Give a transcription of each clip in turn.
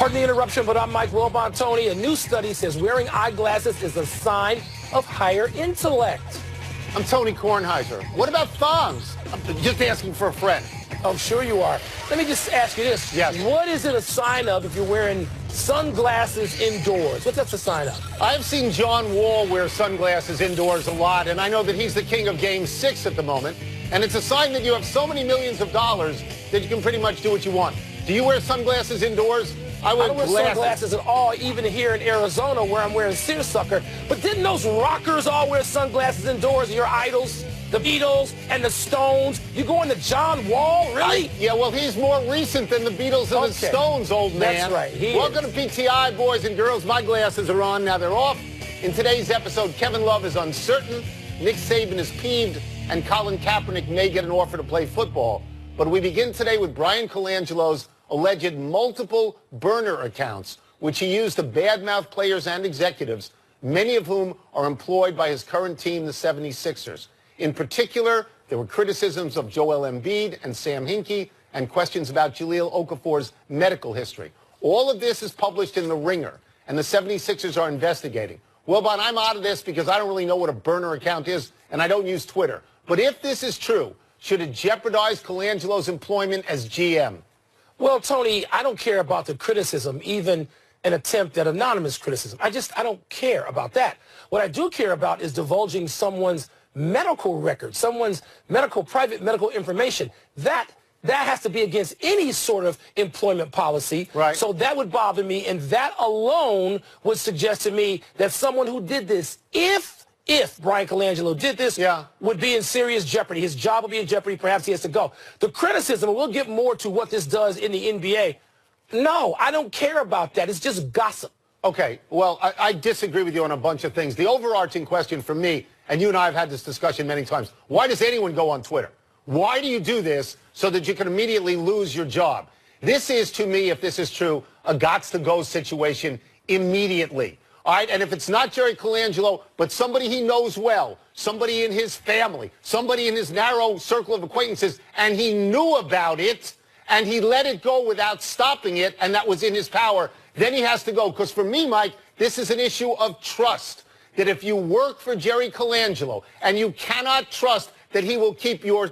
Pardon the interruption, but I'm Mike Wilbon. Tony, a new study says wearing eyeglasses is a sign of higher intellect. I'm Tony Kornheiser. What about thongs? I'm just asking for a friend. I'm sure you are. Let me just ask you this. Yes. What is it a sign of if you're wearing sunglasses indoors? What's that a sign of? I've seen John Wall wear sunglasses indoors a lot, and I know that he's the king of Game 6 at the moment. And it's a sign that you have so many millions of dollars that you can pretty much do what you want. Do you wear sunglasses indoors? I don't wear sunglasses at all, even here in Arizona where I'm wearing seersucker. But didn't those rockers all wear sunglasses indoors? Your idols, the Beatles and the Stones. You going to John Wall, really? Yeah, well, he's more recent than the Beatles and the Stones, old man. That's right. Welcome to PTI, boys and girls. My glasses are on, now they're off. In today's episode, Kevin Love is uncertain, Nick Saban is peeved, and Colin Kaepernick may get an offer to play football. But we begin today with Brian Colangelo's alleged multiple burner accounts, which he used to badmouth players and executives, many of whom are employed by his current team, the 76ers. In particular, there were criticisms of Joel Embiid and Sam Hinkie and questions about Jahlil Okafor's medical history. All of this is published in The Ringer, and the 76ers are investigating. Well, Bon, I'm out of this because I don't really know what a burner account is, and I don't use Twitter. But if this is true, should it jeopardize Colangelo's employment as GM? Well, Tony, I don't care about the criticism, even an attempt at anonymous criticism. I don't care about that. What I do care about is divulging someone's medical record, someone's private medical information. That has to be against any sort of employment policy. Right. So that would bother me, and that alone would suggest to me that someone who did this, if Brian Colangelo did this, would be in serious jeopardy. His job will be in jeopardy. Perhaps he has to go. The criticism, and we'll get more to what this does in the NBA. No, I don't care about that. It's just gossip. Okay, well, I disagree with you on a bunch of things. The overarching question for me, and you and I have had this discussion many times, why does anyone go on Twitter? Why do you do this so that you can immediately lose your job? This is, to me, if this is true, a gots-to-go situation immediately. All right, and if it's not Jerry Colangelo, but somebody he knows well, somebody in his family, somebody in his narrow circle of acquaintances, and he knew about it, and he let it go without stopping it, and that was in his power, then he has to go. Because for me, Mike, this is an issue of trust, that if you work for Jerry Colangelo and you cannot trust that he will keep your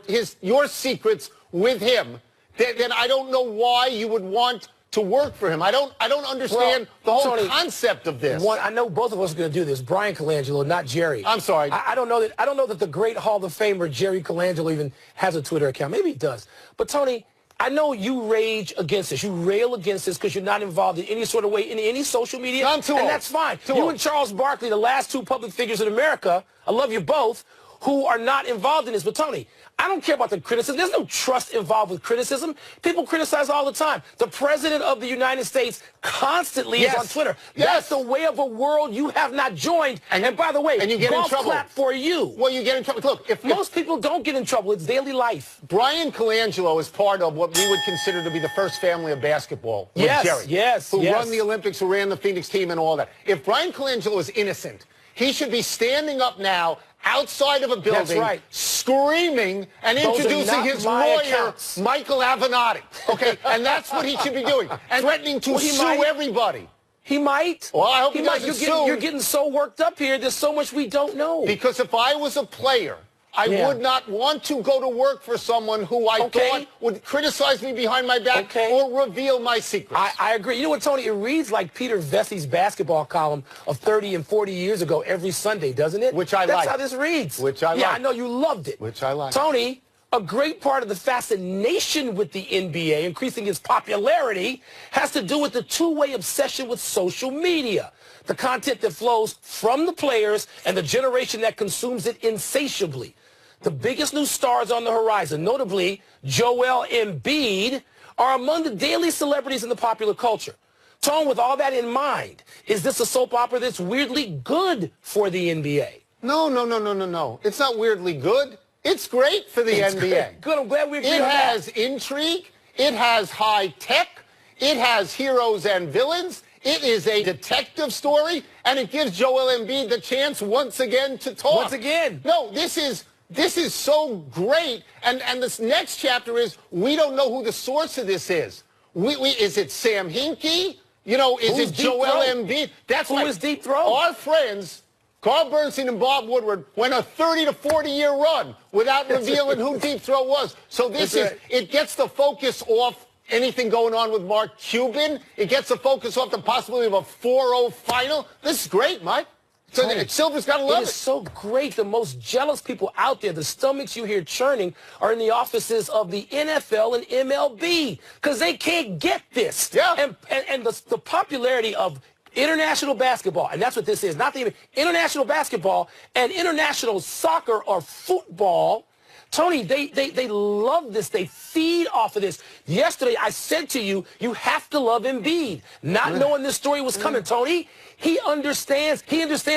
secrets with him, then I don't know why you would want to work for him. I don't understand the whole concept of this. I know both of us are going to do this. Brian Colangelo, not Jerry. I'm sorry. I don't know that the great Hall of Famer Jerry Colangelo even has a Twitter account. Maybe he does. But Tony, I know you rage against this. You rail against this because you're not involved in any sort of way in any social media. I'm too old. And that's fine. You and Charles Barkley, the last two public figures in America, I love you both, who are not involved in this. But Tony, I don't care about the criticism. There's no trust involved with criticism. People criticize all the time. The President of the United States constantly is on Twitter. That's the way of a world you have not joined. And by the way, and you get in trouble. Clap for you. Well, you get in trouble. Look, if most people don't get in trouble, it's daily life. Brian Colangelo is part of what we would consider to be the first family of basketball with Jerry. Who won the Olympics, who ran the Phoenix team and all that. If Brian Colangelo is innocent, he should be standing up now outside of a building, screaming and introducing his lawyer, Michael Avenatti. Okay, and that's what he should be doing, and threatening to sue everybody. He might. Well, I hope he doesn't sue. You're getting so worked up here. There's so much we don't know. Because if I was a player, I would not want to go to work for someone who I thought would criticize me behind my back or reveal my secrets. I agree. You know what, Tony? It reads like Peter Vessey's basketball column of 30 and 40 years ago every Sunday, doesn't it? Which I like. That's how this reads. Which I like. Yeah, I know you loved it. Which I like. Tony, a great part of the fascination with the NBA, increasing its popularity, has to do with the two-way obsession with social media. The content that flows from the players and the generation that consumes it insatiably. The biggest new stars on the horizon, notably Joel Embiid, are among the daily celebrities in the popular culture. Tone, with all that in mind, is this a soap opera that's weirdly good for the NBA? No. It's not weirdly good. It's great for the NBA. Good. I'm glad we agree on that. It that. has intrigue. It has high tech. It has heroes and villains. It is a detective story, and it gives Joel Embiid the chance once again to talk. Once again. No, this is so great, and this next chapter is we don't know who the source of this is. Is it Sam Hinkie? You know, is Who's it Joel Deep Throat? Embiid? That's Who is Deep Throat? Our friends, Carl Bernstein and Bob Woodward, went a 30 to 40-year run without revealing who Deep Throat was. So it gets the focus off anything going on with Mark Cuban. It gets the focus off the possibility of a 4-0 final. This is great, Mike. So Silver's got to love it. It is so great. The most jealous people out there, the stomachs you hear churning, are in the offices of the NFL and MLB because they can't get this. Yeah. And the popularity of international basketball, and that's what this is, not the international basketball and international soccer or football. Tony, they love this. They feed off of this. Yesterday, I said to you, you have to love Embiid. Not knowing this story was coming, Tony. He understands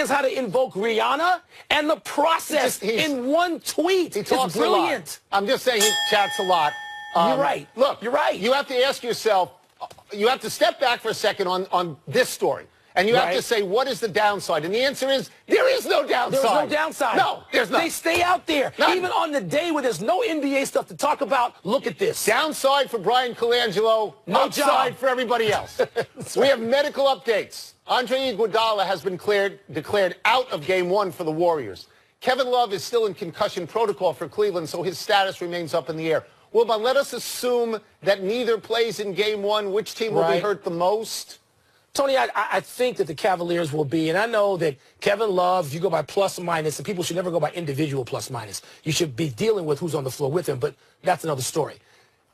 how to invoke Rihanna and the process in one tweet. He talks brilliant. A lot. I'm just saying he chats a lot. You're right. Look, you're right. You have to ask yourself, you have to step back for a second on this story. And you have to say, what is the downside? And the answer is, there is no downside. There's no downside. No, there's not. They stay out there. None. Even on the day where there's no NBA stuff to talk about, look at this. Downside for Brian Colangelo, no upside job for everybody else. We have medical updates. Andre Iguodala has been declared out of Game 1 for the Warriors. Kevin Love is still in concussion protocol for Cleveland, so his status remains up in the air. Wilma, let us assume that neither plays in Game 1. Which team will be hurt the most? Tony, I think that the Cavaliers will be, and I know that Kevin Love, you go by plus or minus, and people should never go by individual plus minus. You should be dealing with who's on the floor with him, but that's another story.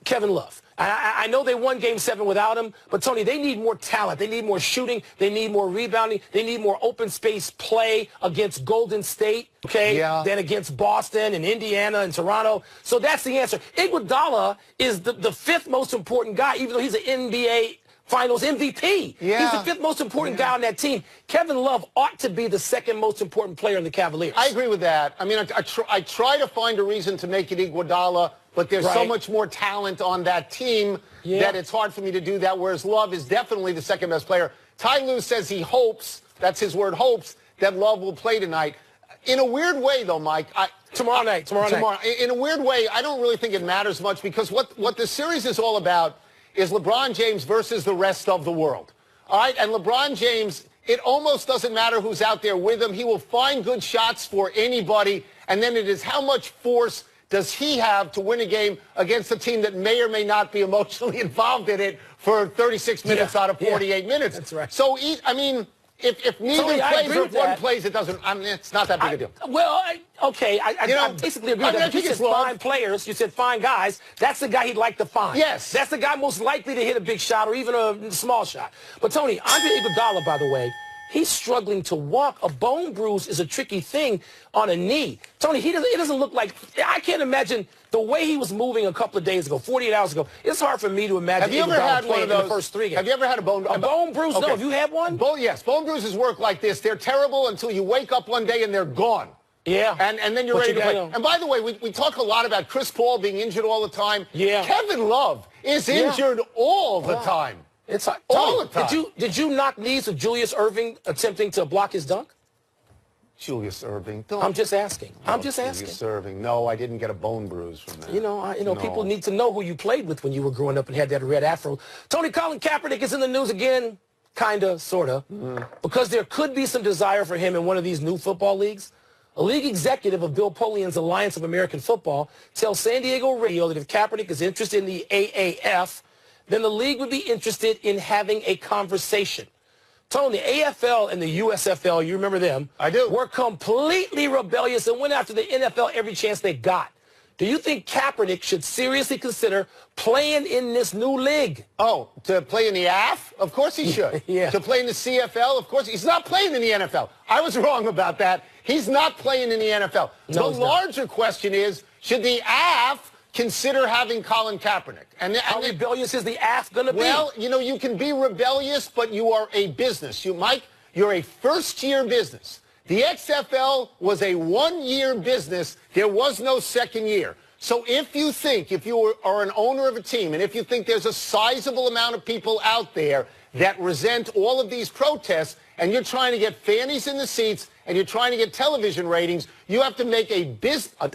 Kevin Love. I know they won Game 7 without him, but, Tony, they need more talent. They need more shooting. They need more rebounding. They need more open space play against Golden State, than against Boston and Indiana and Toronto. So that's the answer. Iguodala is the fifth most important guy, even though he's an NBA Finals MVP. He's the fifth most important guy on that team. Kevin Love ought to be the second most important player in the Cavaliers. I agree with that. I mean, I try to find a reason to make it Iguodala, but there's so much more talent on that team that it's hard for me to do that, whereas Love is definitely the second best player. Ty Lue says he hopes, that's his word, hopes, that Love will play tonight. In a weird way, though, Mike. Tomorrow night. In a weird way, I don't really think it matters much because what the series is all about is LeBron James versus the rest of the world. All right? And LeBron James, it almost doesn't matter who's out there with him. He will find good shots for anybody. And then it is how much force does he have to win a game against a team that may or may not be emotionally involved in it for 36 minutes out of 48 minutes. That's right. So, I mean, if neither plays or if one plays, it doesn't. I mean, it's not that big a deal. I basically agree with that. You said fine players. You said fine guys. That's the guy he'd like to find. Yes. That's the guy most likely to hit a big shot or even a small shot. But, Tony, Andre Iguodala, by the way, he's struggling to walk. A bone bruise is a tricky thing on a knee. Tony, it doesn't look like – I can't imagine the way he was moving a couple of days ago, 48 hours ago. It's hard for me to imagine. Have you ever had one of those? In the first 3 games. Have you ever had a bone bruise? Okay. No. Have you had one? Yes. Bone bruises work like this. They're terrible until you wake up one day and they're gone. Yeah. And then you're ready to play. And by the way, we talk a lot about Chris Paul being injured all the time. Yeah. Kevin Love is injured all the time. It's all the time. Did you knock knees with Julius Erving attempting to block his dunk? Julius Erving. I'm just asking. Julius Erving. No, I didn't get a bone bruise from that. No. People need to know who you played with when you were growing up and had that red afro. Tony, Colin Kaepernick is in the news again, kinda, sorta, because there could be some desire for him in one of these new football leagues. A league executive of Bill Polian's Alliance of American Football tells San Diego Radio that if Kaepernick is interested in the AAF, then the league would be interested in having a conversation. Tony, the AFL and the USFL, you remember them? I do. Were completely rebellious and went after the NFL every chance they got. Do you think Kaepernick should seriously consider playing in this new league? Oh, to play in the AF? Of course he should. To play in the CFL? Of course. He's not playing in the NFL. I was wrong about that. He's not playing in the NFL. No, the larger question is, should the AF consider having Colin Kaepernick? And how rebellious is the AF going to be? Well, you can be rebellious, but you are a business. Mike, you're a first-year business. The XFL was a one-year business. There was no second year. So if you are an owner of a team, and if you think there's a sizable amount of people out there that resent all of these protests, and you're trying to get fannies in the seats, and you're trying to get television ratings, you have to make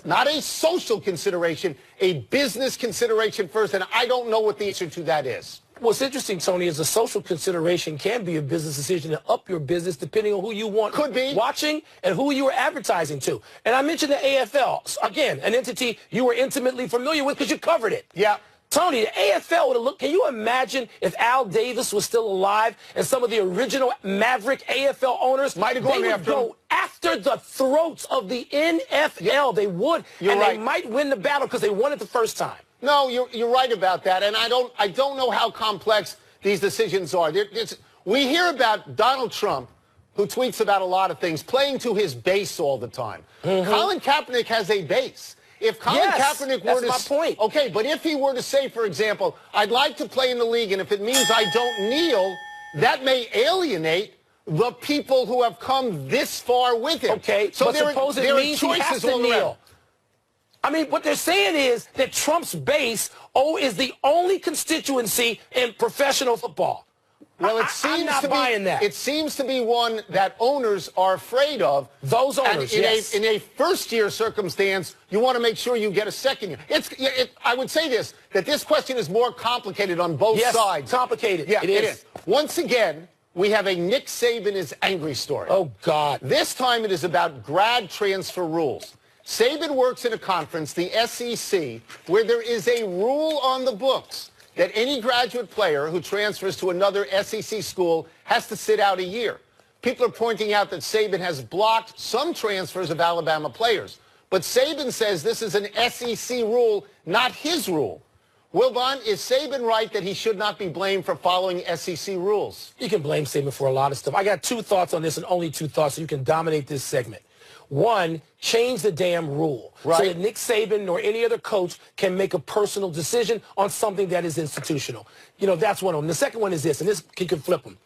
not a social consideration, a business consideration first, and I don't know what the answer to that is. What's interesting, Tony, is a social consideration can be a business decision to up your business depending on who you want watching and who you are advertising to. And I mentioned the AFL. Again, an entity you were intimately familiar with because you covered it. Yeah. Tony, the AFL would have looked. Can you imagine if Al Davis was still alive and some of the original Maverick AFL owners might have gone after the throats of the NFL? Yeah. They would, they might win the battle because they won it the first time. No, you're right about that, and I don't know how complex these decisions are. We hear about Donald Trump, who tweets about a lot of things, playing to his base all the time. Colin Kaepernick has a base. If Colin Kaepernick were to, that's my point. Okay, but if he were to say, for example, I'd like to play in the league, and if it means I don't kneel, that may alienate the people who have come this far with him. Okay, so but suppose it means he has to kneel. I mean, what they're saying is that Trump's base is the only constituency in professional football. Well, I'm not buying that. It seems to be one that owners are afraid of. Those owners, in a first-year circumstance, you want to make sure you get a second year. I would say that this question is more complicated on both sides. Complicated. Yeah, it is. Once again, we have a Nick Saban is angry story. Oh, God. This time it is about grad transfer rules. Saban works in a conference, the SEC, where there is a rule on the books that any graduate player who transfers to another SEC school has to sit out a year. People are pointing out that Saban has blocked some transfers of Alabama players. But Saban says this is an SEC rule, not his rule. Wilbon, is Saban right that he should not be blamed for following SEC rules? You can blame Saban for a lot of stuff. I got two thoughts on this and only two thoughts, so you can dominate this segment. One, change the damn rule so that Nick Saban or any other coach can make a personal decision on something that is institutional. You know, that's one of them. The second one is this, and this you can flip them.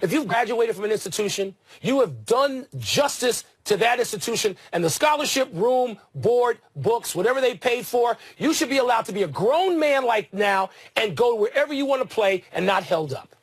If you've graduated from an institution, you have done justice to that institution and the scholarship, room, board, books, whatever they paid for, you should be allowed to be a grown man like now and go wherever you want to play and not held up.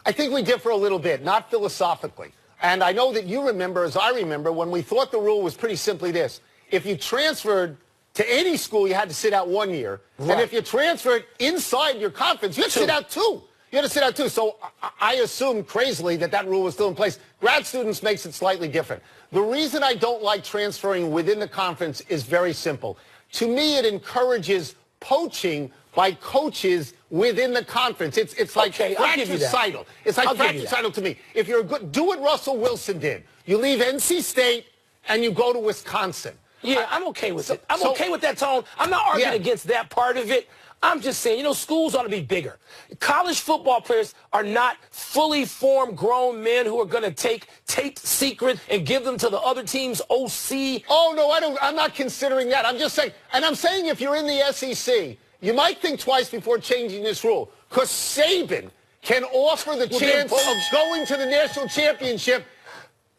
I think we differ a little bit, not philosophically. And I know that you remember, as I remember, when we thought the rule was pretty simply this. If you transferred to any school, you had to sit out 1 year. Right. And if you transferred inside your conference, you had to sit out 2. You had to sit out 2. So I assume crazily that rule was still in place. Grad students makes it slightly different. The reason I don't like transferring within the conference is very simple. To me, it encourages poaching by coaches within the conference. It's like fratricidal. It's like fratricidal to me. If you're good, do what Russell Wilson did. You leave NC State and you go to Wisconsin. Yeah, I'm okay with it. I'm okay with that tone. I'm not arguing against that part of it. I'm just saying, you know, schools ought to be bigger. College football players are not fully formed grown men who are going to take taped secrets and give them to the other team's OC. Oh, no, I'm not considering that. I'm just saying, and I'm saying if you're in the SEC, you might think twice before changing this rule, because Saban can offer the chance of going to the national championship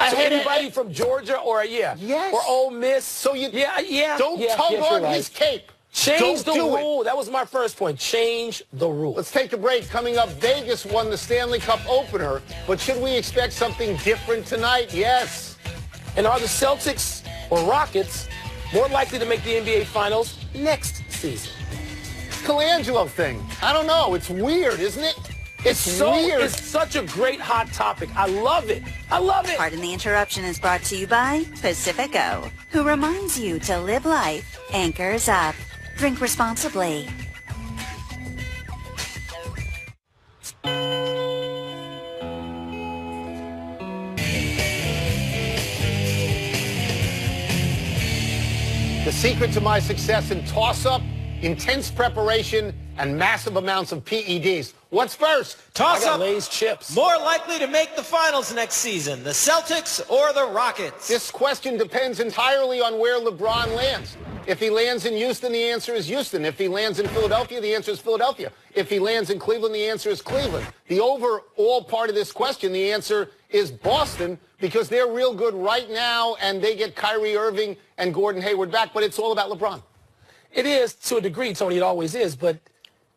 ahead of anybody from Georgia or or Ole Miss. So you don't tug on his cape. Change the rule. That was my first point. Change the rule. Let's take a break. Coming up, Vegas won the Stanley Cup opener, but should we expect something different tonight? Yes. And are the Celtics or Rockets more likely to make the NBA Finals next season? Colangelo thing. I don't know. It's weird, isn't it? It's weird. It's such a great hot topic. I love it. I love it. Pardon the Interruption is brought to you by Pacifico, who reminds you to live life anchors up. Drink responsibly. The secret to my success in toss-up, intense preparation, and massive amounts of PEDs. What's first? Toss-up. Lay's chips. More likely to make the finals next season, the Celtics or the Rockets? This question depends entirely on where LeBron lands. If he lands in Houston, the answer is Houston. If he lands in Philadelphia, the answer is Philadelphia. If he lands in Cleveland, the answer is Cleveland. The overall part of this question, the answer is Boston, because they're real good right now, and they get Kyrie Irving and Gordon Hayward back, but it's all about LeBron. It is, to a degree, Tony, it always is, but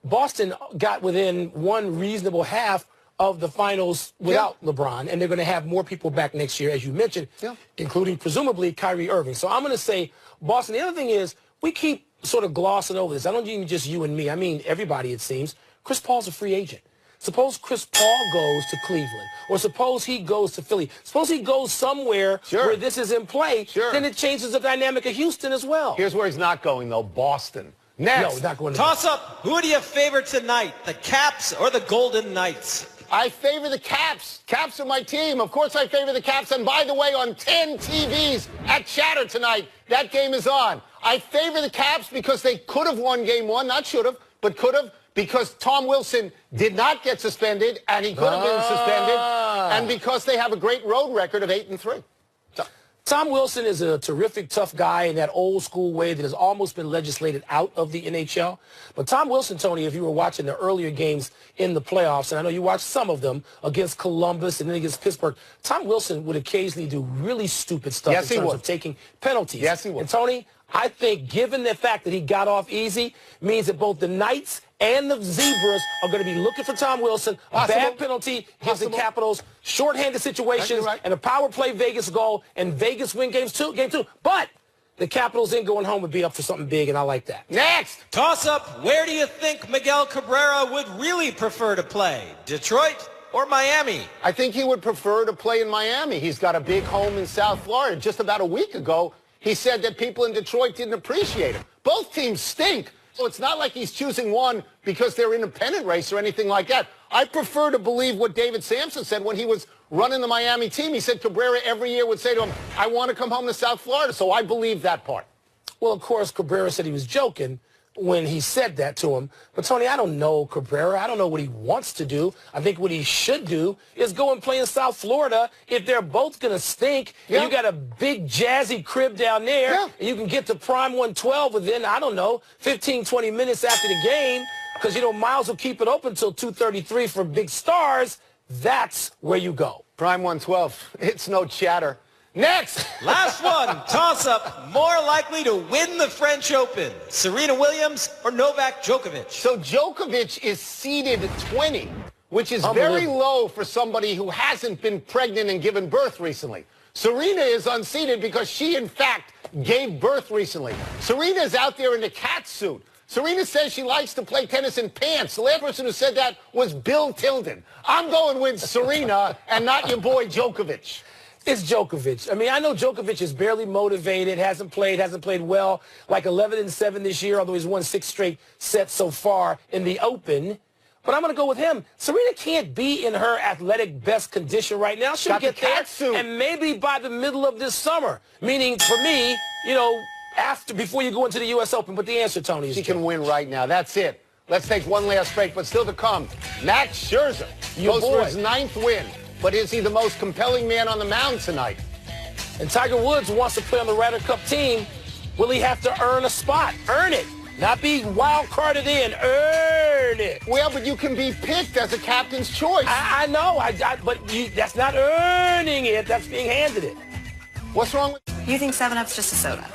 Boston got within one reasonable half of the finals without LeBron, and they're going to have more people back next year, as you mentioned, including presumably Kyrie Irving. So I'm going to say Boston. The other thing is we keep sort of glossing over this. I don't mean just you and me. I mean everybody, it seems. Chris Paul's a free agent. Suppose Chris Paul goes to Cleveland, or suppose he goes to Philly. Suppose he goes somewhere where this is in play, then it changes the dynamic of Houston as well. Here's where he's not going, though, Boston. Next. No, he's not going to Toss-up. Who do you favor tonight, the Caps or the Golden Knights? I favor the Caps. Caps are my team. Of course I favor the Caps. And by the way, on 10 TVs at Chatter tonight, that game is on. I favor the Caps because they could have won game one. Not should have, but could have. Because Tom Wilson did not get suspended, and he could have been suspended. And because they have a great road record of 8-3. Tom Wilson is a terrific, tough guy in that old school way that has almost been legislated out of the NHL. But Tom Wilson, Tony, if you were watching the earlier games in the playoffs, and I know you watched some of them against Columbus and then against Pittsburgh, Tom Wilson would occasionally do really stupid stuff in terms of taking penalties. Yes, he would. And, Tony, I think given the fact that he got off easy means that both the Knights and the Zebras are going to be looking for Tom Wilson. A bad penalty gives the Capitals shorthanded situations and a power play Vegas goal, and Vegas win game two. But the Capitals ain't going home would be up for something big, and I like that. Next. Toss-up. Where do you think Miguel Cabrera would really prefer to play, Detroit or Miami? I think he would prefer to play in Miami. He's got a big home in South Florida. Just about a week ago, he said that people in Detroit didn't appreciate him. Both teams stink. So it's not like he's choosing one because they're in a pennant race or anything like that. I prefer to believe what David Sampson said when he was running the Miami team. He said Cabrera every year would say to him, I want to come home to South Florida. So I believe that part. Well, of course, Cabrera said he was joking when he said that to him. But, Tony, I don't know Cabrera. I don't know what he wants to do. I think what he should do is go and play in South Florida if they're both going to stink. And you got a big jazzy crib down there, and you can get to Prime 112 within, I don't know, 15, 20 minutes after the game because, you know, Miles will keep it open until 2:33 for big stars. That's where you go. Prime 112. It's no chatter. Next. Last one. Toss-up. More likely to win the French Open, Serena Williams or Novak Djokovic? So Djokovic is seeded 20, which is very low for somebody who hasn't been pregnant and given birth recently. Serena is unseeded because she, in fact, gave birth recently. Serena is out there in the cat suit. Serena says she likes to play tennis in pants. The last person who said that was Bill Tilden. I'm going with Serena and not your boy Djokovic. It's Djokovic. I mean, I know Djokovic is barely motivated, hasn't played well, like 11-7 this year, although he's won 6 straight sets so far in the Open. But I'm going to go with him. Serena can't be in her athletic best condition right now. She'll get there, and maybe by the middle of this summer. Meaning, for me, you know, before you go into the U.S. Open. But the answer, Tony, is she can win right now. That's it. Let's take one last break, but still to come. Max Scherzer goes for his 9th win. But is he the most compelling man on the mound tonight? And Tiger Woods wants to play on the Ryder Cup team. Will he have to earn a spot? Earn it. Not be wild carded in. Earn it. Well, but you can be picked as a captain's choice. I know. But that's not earning it. That's being handed it. What's wrong with... You think 7-Up's just a soda?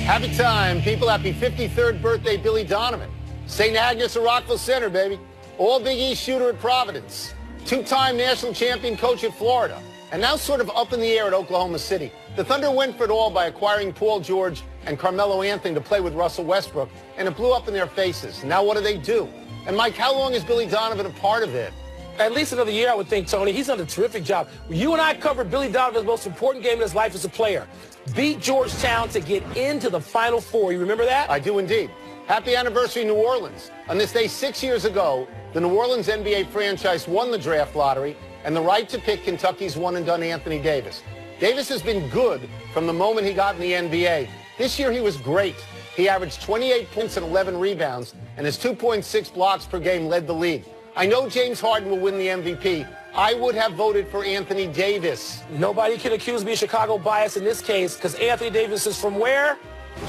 Happy time, people. Happy 53rd birthday, Billy Donovan. St. Agnes of Rockville Center, baby. All Big East shooter at Providence. 2-time national champion coach at Florida. And now sort of up in the air at Oklahoma City. The Thunder went for it all by acquiring Paul George and Carmelo Anthony to play with Russell Westbrook. And it blew up in their faces. Now what do? And Mike, how long is Billy Donovan a part of it? At least another year, I would think, Tony. He's done a terrific job. You and I covered Billy Donovan's most important game in his life as a player. Beat Georgetown to get into the Final Four. You remember that? I do indeed. Happy anniversary, New Orleans. On this day 6 years ago, the New Orleans NBA franchise won the draft lottery and the right to pick Kentucky's one-and-done Anthony Davis. Davis has been good from the moment he got in the NBA. This year, he was great. He averaged 28 points and 11 rebounds, and his 2.6 blocks per game led the league. I know James Harden will win the MVP. I would have voted for Anthony Davis. Nobody can accuse me of Chicago bias in this case because Anthony Davis is from where?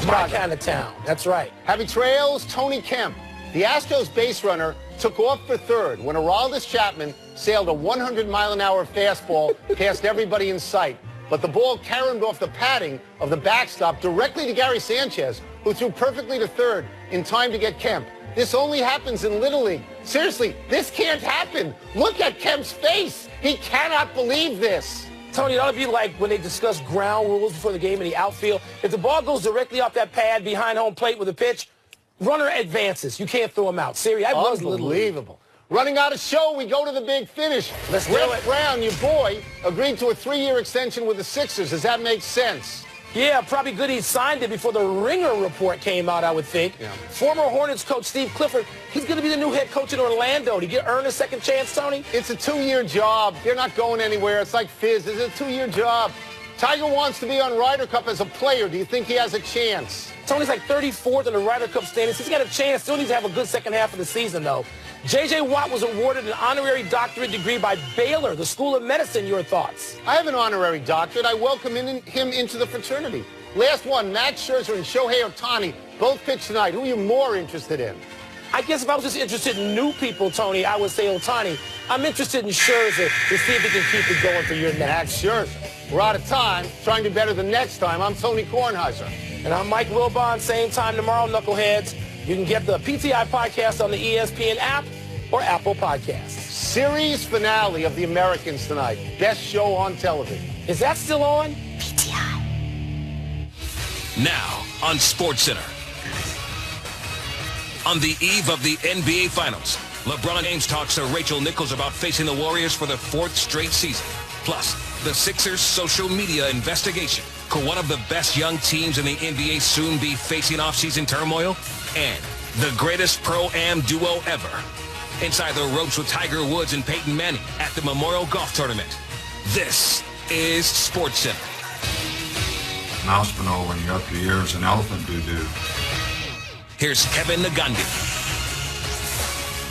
My kind of town. That's right. Happy trails, Tony Kemp. The Astros base runner took off for third when Aroldis Chapman sailed a 100-mile-an-hour fastball past everybody in sight. But the ball caromed off the padding of the backstop directly to Gary Sanchez, who threw perfectly to third in time to get Kemp. This only happens in Little League. Seriously, this can't happen. Look at Kemp's face. He cannot believe this. Tony, it ought to be like when they discuss ground rules before the game in the outfield. If the ball goes directly off that pad behind home plate with a pitch, runner advances. You can't throw him out. Siri, I was unbelievable. Running out of show, we go to the big finish. Let's do it. Brown, your boy, agreed to a 3-year extension with the Sixers. Does that make sense? Yeah, probably good he signed it before the Ringer report came out, I would think. Yeah. Former Hornets coach Steve Clifford, he's going to be the new head coach in Orlando. Did he earn a second chance, Tony? It's a 2-year job. They're not going anywhere. It's like Fizz. It's a 2-year job. Tiger wants to be on Ryder Cup as a player. Do you think he has a chance? Tony's like 34th in the Ryder Cup standings. He's got a chance. Still needs to have a good second half of the season, though. J.J. Watt was awarded an honorary doctorate degree by Baylor, the School of Medicine. Your thoughts? I have an honorary doctorate. I welcome him into the fraternity. Last one, Matt Scherzer and Shohei Ohtani both pitch tonight. Who are you more interested in? I guess if I was just interested in new people, Tony, I would say Ohtani. I'm interested in Scherzer to see if he can keep it going for your next. Matt Scherzer. We're out of time. Trying to do better the next time. I'm Tony Kornheiser. And I'm Mike Wilbon. Same time tomorrow, Knuckleheads. You can get the PTI podcast on the ESPN app or Apple Podcasts. Series finale of The Americans tonight. Best show on television. Is that still on? PTI. Now on SportsCenter. On the eve of the NBA Finals, LeBron James talks to Rachel Nichols about facing the Warriors for the 4th straight season. Plus, the Sixers' social media investigation. Could one of the best young teams in the NBA soon be facing off-season turmoil? And the greatest pro-am duo ever. Inside the ropes with Tiger Woods and Peyton Manning at the Memorial Golf Tournament. This is SportsCenter. Mouse Pinot when you got the ears and elephant doo-doo. Here's Kevin Nagandi.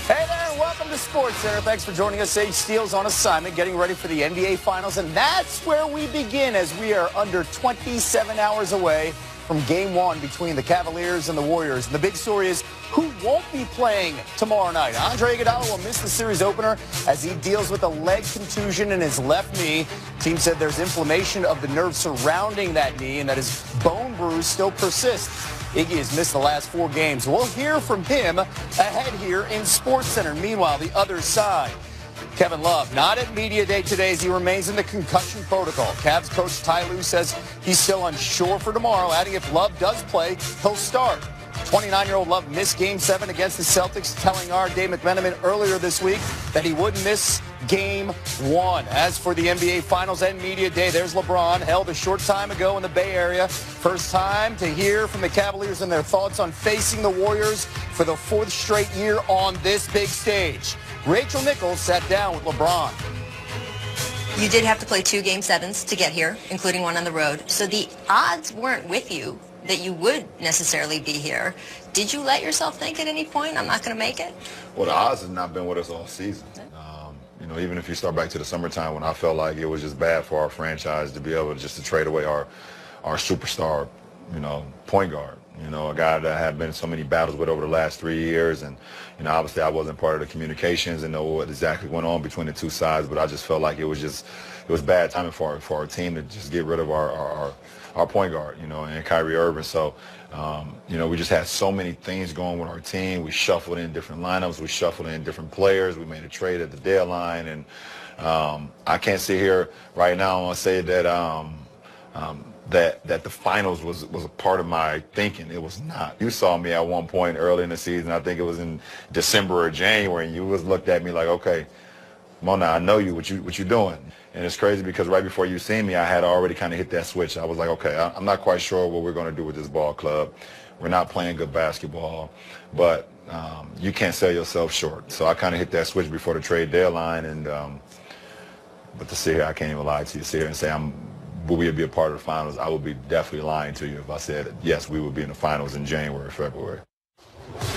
Hey there, and welcome to SportsCenter. Thanks for joining us. Sage Steele's on assignment, getting ready for the NBA Finals, and that's where we begin as we are under 27 hours away from Game 1 between the Cavaliers and the Warriors. And the big story is who won't be playing tomorrow night. Andre Iguodala will miss the series opener as he deals with a leg contusion in his left knee. Team said there's inflammation of the nerve surrounding that knee and that his bone bruise still persists. Iggy has missed the last 4 games. We'll hear from him ahead here in SportsCenter. Meanwhile, the other side. Kevin Love, not at Media Day today as he remains in the concussion protocol. Cavs coach Ty Lue says he's still unsure for tomorrow, adding if Love does play, he'll start. 29-year-old Love missed Game 7 against the Celtics, telling our Dave McMenamin earlier this week that he wouldn't miss Game 1. As for the NBA Finals and Media Day, there's LeBron, held a short time ago in the Bay Area. First time to hear from the Cavaliers and their thoughts on facing the Warriors for the 4th straight year on this big stage. Rachel Nichols sat down with LeBron. You did have to play 2 Game 7s to get here, including one on the road. So the odds weren't with you that you would necessarily be here. Did you let yourself think at any point, I'm not going to make it? Well, the odds have not been with us all season. Even if you start back to the summertime when I felt like it was just bad for our franchise to be able to trade away our superstar, point guard. A guy that I had been in so many battles with over the last 3 years. And, obviously I wasn't part of the communications and know what exactly went on between the two sides, but I just felt like it was bad timing for our team to just get rid of our point guard, and Kyrie Irving. So, we just had so many things going with our team. We shuffled in different lineups. We shuffled in different players. We made a trade at the deadline. And I can't sit here right now and say that that the finals was a part of my thinking. It was not. You saw me at one point early in the season. I think it was in December or January, and you was looked at me like, okay, Mona, I know you. What you doing? And it's crazy because right before you seen me, I had already kind of hit that switch. I was like, okay, I'm not quite sure what we're going to do with this ball club. We're not playing good basketball, but you can't sell yourself short. So I kind of hit that switch before the trade deadline. And but to sit here, I can't even lie to you. Sit here and say will we be a part of the finals? I would be definitely lying to you if I said yes, we would be in the finals in January, February.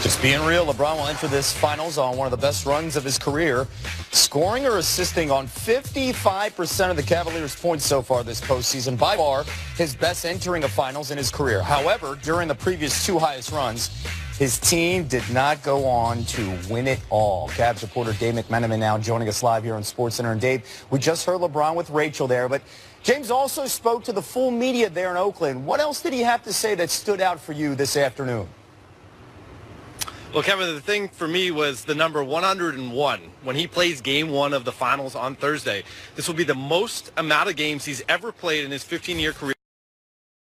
Just being real, LeBron will enter this finals on one of the best runs of his career, scoring or assisting on 55% of the Cavaliers' points so far this postseason, by far his best entering a finals in his career. However, during the previous 2 highest runs, his team did not go on to win it all. Cavs reporter Dave McMenamin now joining us live here on SportsCenter. And Dave, we just heard LeBron with Rachel there, but James also spoke to the full media there in Oakland. What else did he have to say that stood out for you this afternoon? Well, Kevin, the thing for me was the number 101 when he plays game 1 of the finals on Thursday. This will be the most amount of games he's ever played in his 15-year career.